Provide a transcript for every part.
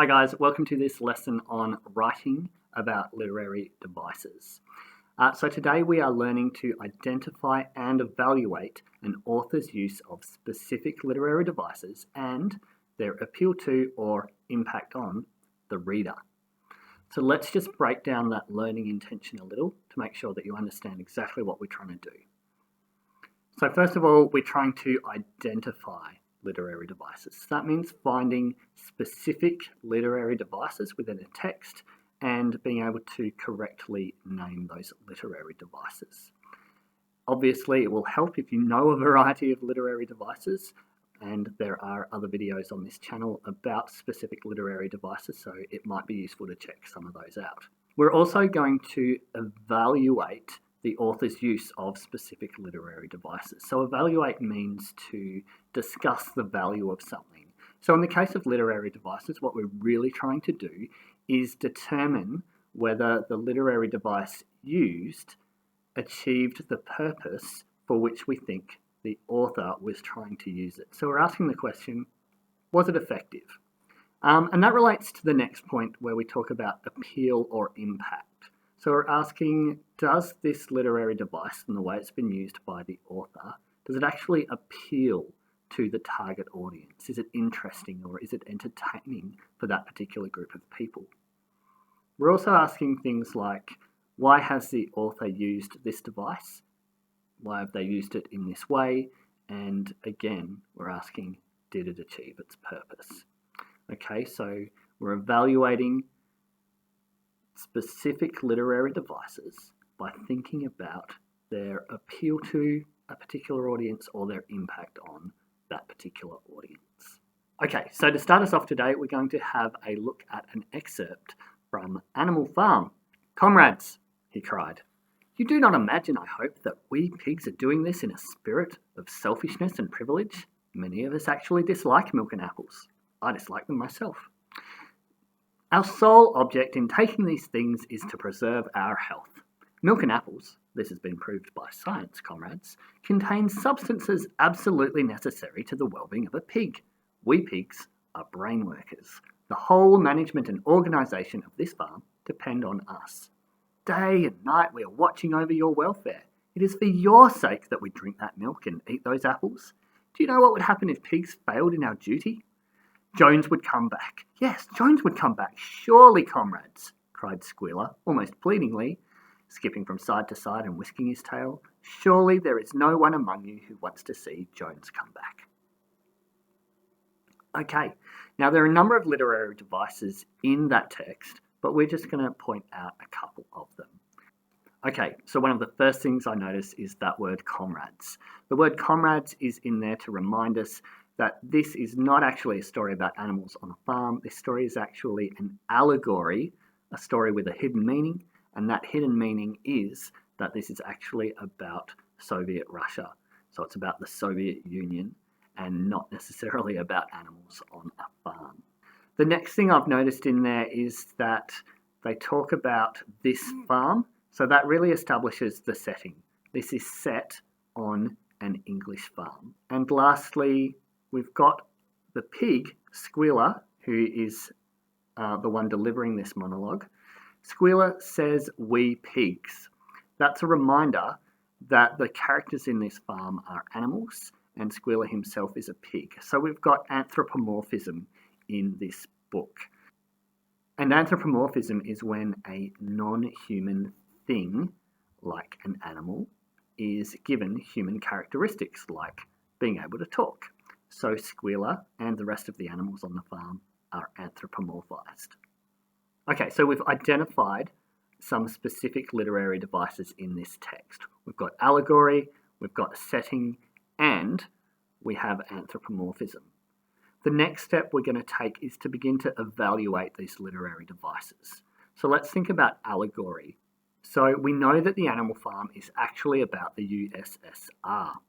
Hi guys, welcome to this lesson on writing about literary devices. So today we are learning to identify and evaluate an author's use of specific literary devices and their appeal to or impact on the reader. So let's just break down that learning intention a little to make sure that you understand exactly what we're trying to do. So first of all, we're trying to identify literary devices. So that means finding specific literary devices within a text and being able to correctly name those literary devices. Obviously, it will help if you know a variety of literary devices, and there are other videos on this channel about specific literary devices, so it might be useful to check some of those out. We're also going to evaluate the author's use of specific literary devices. So evaluate means to discuss the value of something. So in the case of literary devices, what we're really trying to do is determine whether the literary device used achieved the purpose for which we think the author was trying to use it. So we're asking the question, was it effective? And that relates to the next point where we talk about appeal or impact. So we're asking, does this literary device and the way it's been used by the author, does it actually appeal to the target audience? Is it interesting or is it entertaining for that particular group of people? We're also asking things like, why has the author used this device? Why have they used it in this way? And again, we're asking, did it achieve its purpose? Okay, so we're evaluating specific literary devices by thinking about their appeal to a particular audience or their impact on that particular audience. Okay, so to start us off today, we're going to have a look at an excerpt from Animal Farm. "Comrades," he cried, "you do not imagine, I hope, that we pigs are doing this in a spirit of selfishness and privilege. Many of us actually dislike milk and apples. I dislike them myself. Our sole object in taking these things is to preserve our health. Milk and apples, this has been proved by science, comrades, contain substances absolutely necessary to the well-being of a pig. We pigs are brain workers. The whole management and organisation of this farm depend on us. Day and night we are watching over your welfare. It is for your sake that we drink that milk and eat those apples. Do you know what would happen if pigs failed in our duty? Jones would come back. Yes, Jones would come back. Surely, comrades," cried Squealer, almost pleadingly, skipping from side to side and whisking his tail. "Surely there is no one among you who wants to see Jones come back." Okay, now there are a number of literary devices in that text, but we're just going to point out a couple of them. Okay, so one of the first things I notice is that word comrades. The word comrades is in there to remind us that this is not actually a story about animals on a farm. This story is actually an allegory, a story with a hidden meaning, and that hidden meaning is that this is actually about Soviet Russia. So it's about the Soviet Union and not necessarily about animals on a farm. The next thing I've noticed in there is that they talk about this farm, so that really establishes the setting. This is set on an English farm. And lastly, we've got the pig, Squealer, who is the one delivering this monologue. Squealer says, "We pigs." That's a reminder that the characters in this farm are animals and Squealer himself is a pig. So we've got anthropomorphism in this book. And anthropomorphism is when a non-human thing, like an animal, is given human characteristics, like being able to talk. So Squealer and the rest of the animals on the farm are anthropomorphized. Okay, so we've identified some specific literary devices in this text. We've got allegory, we've got setting, and we have anthropomorphism. The next step we're going to take is to begin to evaluate these literary devices. So let's think about allegory. So we know that the animal farm is actually about the USSR.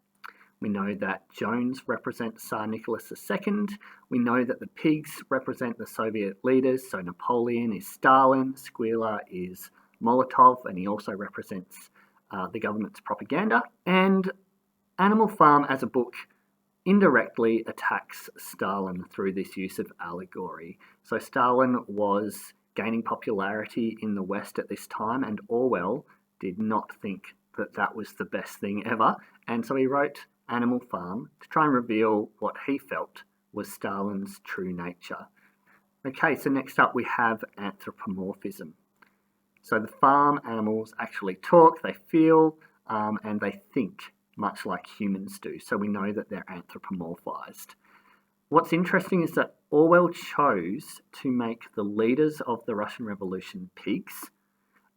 We know that Jones represents Tsar Nicholas II. We know that the pigs represent the Soviet leaders. So Napoleon is Stalin, Squealer is Molotov, and he also represents the government's propaganda. And Animal Farm as a book indirectly attacks Stalin through this use of allegory. So Stalin was gaining popularity in the West at this time, and Orwell did not think that that was the best thing ever, and so he wrote Animal Farm to try and reveal what he felt was Stalin's true nature. Okay, so next up we have anthropomorphism. So the farm animals actually talk, they feel, and they think much like humans do. So we know that they're anthropomorphized. What's interesting is that Orwell chose to make the leaders of the Russian Revolution pigs.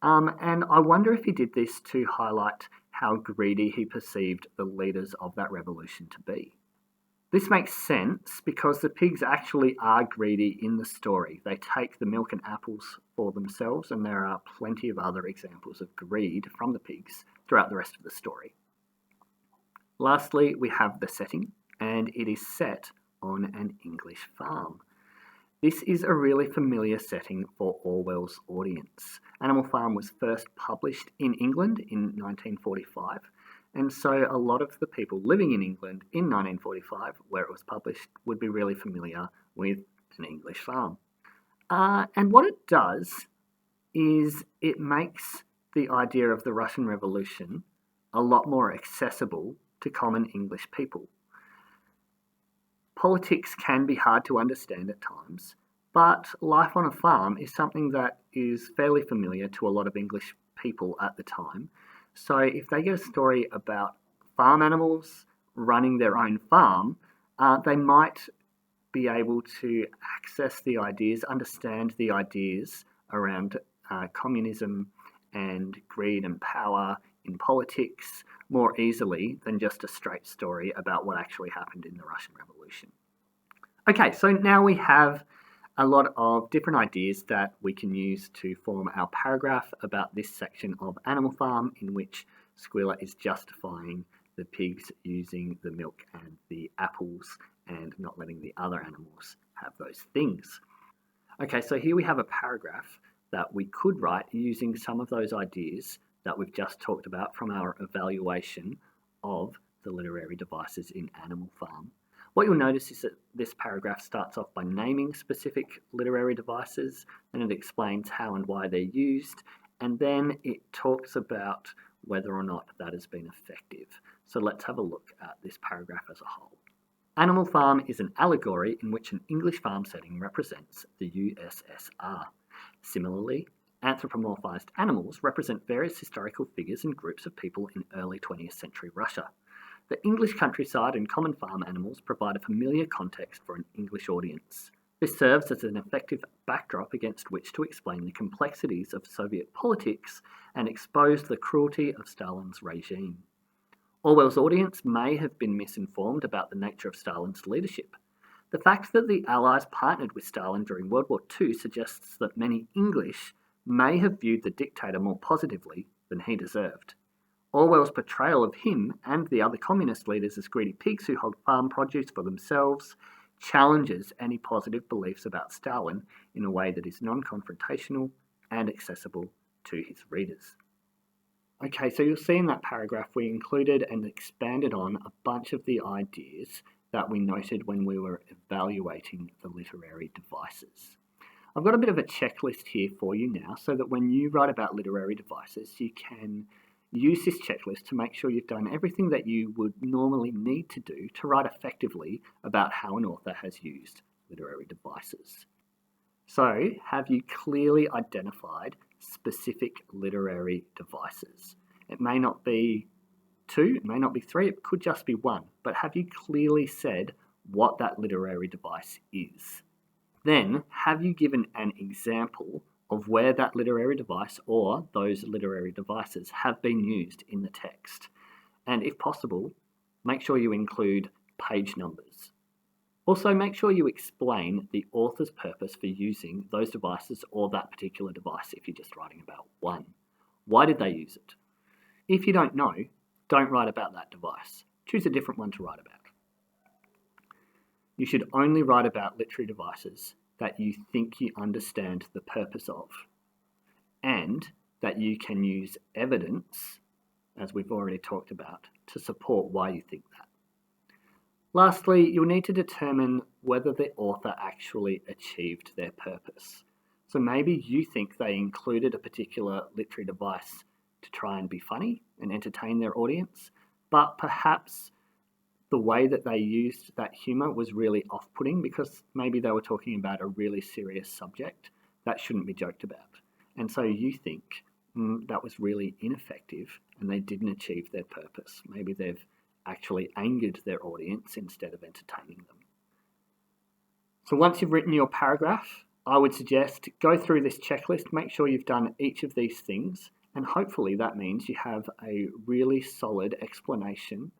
And I wonder if he did this to highlight how greedy he perceived the leaders of that revolution to be. This makes sense because the pigs actually are greedy in the story. They take the milk and apples for themselves, and there are plenty of other examples of greed from the pigs throughout the rest of the story. Lastly, we have the setting, and it is set on an English farm. This is a really familiar setting for Orwell's audience. Animal Farm was first published in England in 1945. And so a lot of the people living in England in 1945, where it was published, would be really familiar with an English farm. And what it does is it makes the idea of the Russian Revolution a lot more accessible to common English people. Politics can be hard to understand at times, but life on a farm is something that is fairly familiar to a lot of English people at the time. So if they get a story about farm animals running their own farm, they might be able to access the ideas, understand the ideas around communism and greed and power in politics more easily than just a straight story about what actually happened in the Russian Revolution. Okay, so now we have a lot of different ideas that we can use to form our paragraph about this section of Animal Farm, in which Squealer is justifying the pigs using the milk and the apples and not letting the other animals have those things. Okay, so here we have a paragraph that we could write using some of those ideas that we've just talked about from our evaluation of the literary devices in Animal Farm. What you'll notice is that this paragraph starts off by naming specific literary devices, and it explains how and why they're used, and then it talks about whether or not that has been effective. So let's have a look at this paragraph as a whole. Animal Farm is an allegory in which an English farm setting represents the USSR. Similarly, anthropomorphized animals represent various historical figures and groups of people in early 20th century Russia. The English countryside and common farm animals provide a familiar context for an English audience. This serves as an effective backdrop against which to explain the complexities of Soviet politics and expose the cruelty of Stalin's regime. Orwell's audience may have been misinformed about the nature of Stalin's leadership. The fact that the Allies partnered with Stalin during World War II suggests that many English may have viewed the dictator more positively than he deserved. Orwell's portrayal of him and the other communist leaders as greedy pigs who hold farm produce for themselves challenges any positive beliefs about Stalin in a way that is non-confrontational and accessible to his readers. Okay, so you'll see in that paragraph we included and expanded on a bunch of the ideas that we noted when we were evaluating the literary devices. I've got a bit of a checklist here for you now so that when you write about literary devices, you can use this checklist to make sure you've done everything that you would normally need to do to write effectively about how an author has used literary devices. So, have you clearly identified specific literary devices? It may not be 2, it may not be 3, it could just be 1, but have you clearly said what that literary device is? Then, have you given an example of where that literary device or those literary devices have been used in the text? And if possible, make sure you include page numbers. Also, make sure you explain the author's purpose for using those devices or that particular device if you're just writing about one. Why did they use it? If you don't know, don't write about that device. Choose a different one to write about. You should only write about literary devices that you think you understand the purpose of and that you can use evidence, as we've already talked about, to support why you think that. Lastly, you'll need to determine whether the author actually achieved their purpose. So maybe you think they included a particular literary device to try and be funny and entertain their audience, but perhaps the way that they used that humour was really off-putting because maybe they were talking about a really serious subject that shouldn't be joked about. And so you think that was really ineffective and they didn't achieve their purpose. Maybe they've actually angered their audience instead of entertaining them. So once you've written your paragraph, I would suggest go through this checklist, make sure you've done each of these things, and hopefully that means you have a really solid explanation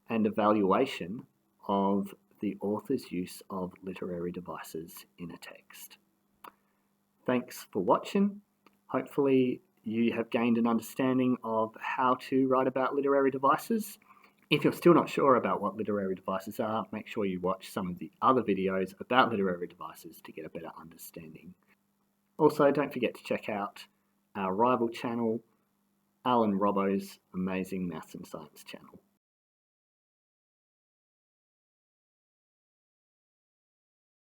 and evaluation of the author's use of literary devices in a text. Thanks for watching. Hopefully you have gained an understanding of how to write about literary devices. If you're still not sure about what literary devices are, make sure you watch some of the other videos about literary devices to get a better understanding. Also, don't forget to check out our rival channel, Alan Robbo's amazing Maths and Science channel.